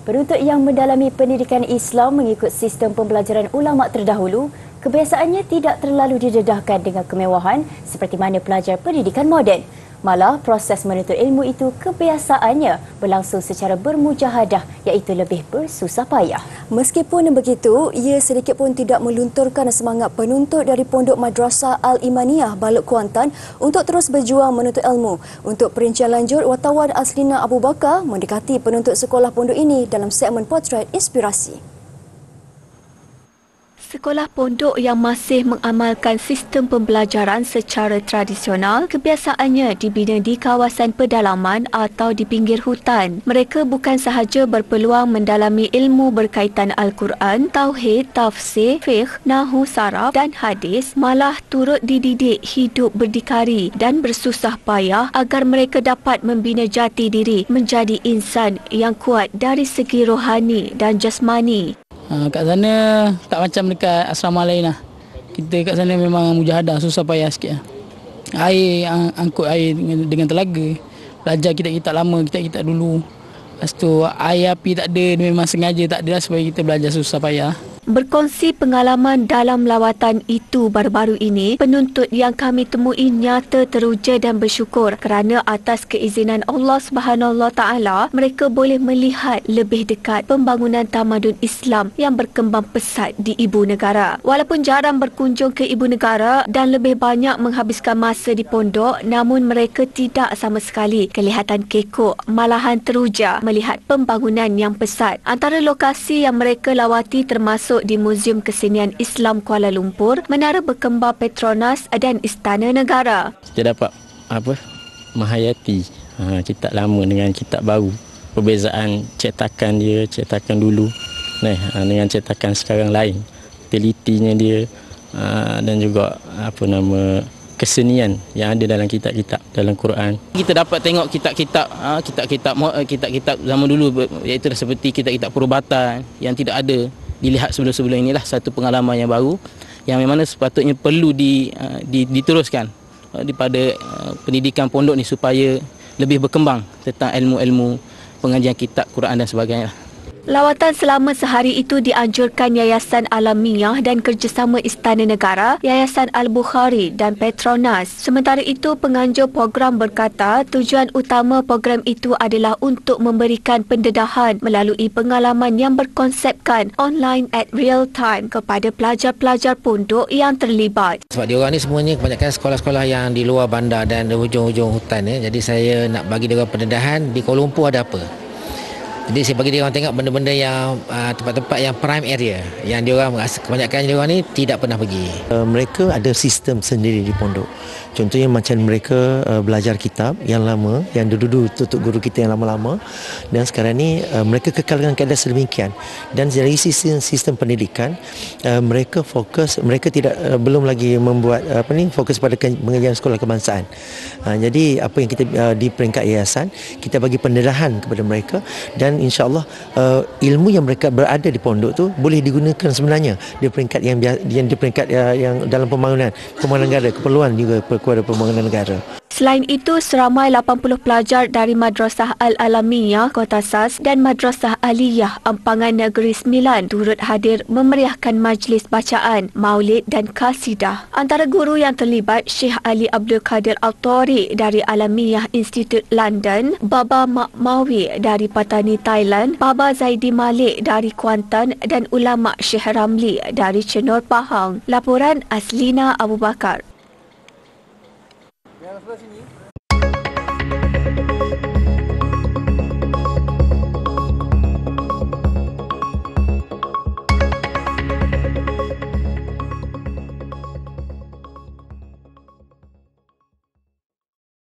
Penuntut yang mendalami pendidikan Islam mengikut sistem pembelajaran ulama terdahulu kebiasaannya tidak terlalu didedahkan dengan kemewahan seperti mana pelajar pendidikan moden. Malah, proses menuntut ilmu itu kebiasaannya berlangsung secara bermujahadah iaitu lebih bersusah payah. Meskipun begitu, ia sedikit pun tidak melunturkan semangat penuntut dari Pondok Madrasah Al-Imaniyah Balok Kuantan untuk terus berjuang menuntut ilmu. Untuk perincian lanjut, wartawan Aslina Abu Bakar mendekati penuntut sekolah pondok ini dalam segmen Potret Inspirasi. Sekolah pondok yang masih mengamalkan sistem pembelajaran secara tradisional kebiasaannya dibina di kawasan pedalaman atau di pinggir hutan. Mereka bukan sahaja berpeluang mendalami ilmu berkaitan Al-Quran, Tauhid, Tafsir, Fiqh, Nahu, Saraf dan Hadis, malah turut dididik hidup berdikari dan bersusah payah agar mereka dapat membina jati diri menjadi insan yang kuat dari segi rohani dan jasmani. Kat sana tak macam dekat asrama lain lah. Kita kat sana memang mujahadah, susah payah sikit lah. Air, angkut air dengan telaga. Belajar kitab-kitab lama, kitab-kitab dulu. Lepas tu air api tak ada, memang sengaja tak ada lah supaya kita belajar susah payah. Berkongsi pengalaman dalam lawatan itu baru-baru ini, penuntut yang kami temui nyata teruja dan bersyukur kerana atas keizinan Allah SWT, mereka boleh melihat lebih dekat pembangunan tamadun Islam yang berkembang pesat di ibu negara. Walaupun jarang berkunjung ke ibu negara dan lebih banyak menghabiskan masa di pondok, namun mereka tidak sama sekali kelihatan kekok, malahan teruja melihat pembangunan yang pesat. Antara lokasi yang mereka lawati termasuk di Muzium Kesenian Islam Kuala Lumpur, Menara Berkembar Petronas dan Istana Negara. Kita dapat menghayati kitab lama dengan kitab baru. Perbezaan cetakan dia, cetakan dulu dengan cetakan sekarang lain. Telitinya dia dan juga kesenian yang ada dalam kitab-kitab dalam Quran. Kita dapat tengok kitab-kitab zaman dulu, iaitu seperti kitab-kitab perubatan yang tidak ada dilihat sebelum-sebelum. Inilah satu pengalaman yang baru yang memang sepatutnya perlu diteruskan daripada pendidikan pondok ni supaya lebih berkembang tentang ilmu-ilmu pengajian kitab Quran dan sebagainya. Lawatan selama sehari itu dianjurkan Yayasan Alamiyah dan kerjasama Istana Negara, Yayasan Al-Bukhari dan Petronas. Sementara itu, penganjur program berkata tujuan utama program itu adalah untuk memberikan pendedahan melalui pengalaman yang berkonsepkan online at real time kepada pelajar-pelajar pondok yang terlibat. Sebab diorang ni semuanya kebanyakan sekolah-sekolah yang di luar bandar dan di hujung-hujung hutan. Jadi saya nak bagi diorang pendedahan di Kuala Lumpur ada apa. Jadi saya bagi diorang tengok benda-benda yang tempat-tempat yang prime area yang diorang kebanyakan diorang ni tidak pernah pergi. Mereka ada sistem sendiri di pondok. Contohnya macam mereka belajar kitab yang lama, yang dulu tutup guru kita yang lama-lama, dan sekarang ni mereka kekalkan keadaan sedemikian. Dan dari sistem pendidikan, mereka fokus, mereka belum lagi membuat fokus pada pengajian sekolah kebangsaan. Jadi apa yang kita di peringkat yayasan, kita bagi pendedahan kepada mereka, dan insya-Allah ilmu yang mereka berada di pondok tu boleh digunakan sebenarnya di peringkat yang di peringkat yang dalam pembangunan negara, keperluan juga kepada pembangunan negara. Selain itu, seramai 80 pelajar dari Madrasah Al-Alamiyah Kota Sas dan Madrasah Aliyah Ampangan Negeri Sembilan turut hadir memeriahkan majlis bacaan, maulid dan kasidah. Antara guru yang terlibat, Syekh Ali Abdul Qadir Al-Tawri dari Alamiyah Institute London, Baba Mak Mawi dari Patani Thailand, Baba Zaidi Malik dari Kuantan dan ulama Syekh Ramli dari Cenor Pahang. Laporan Aslina Abu Bakar. Yang sebelah sini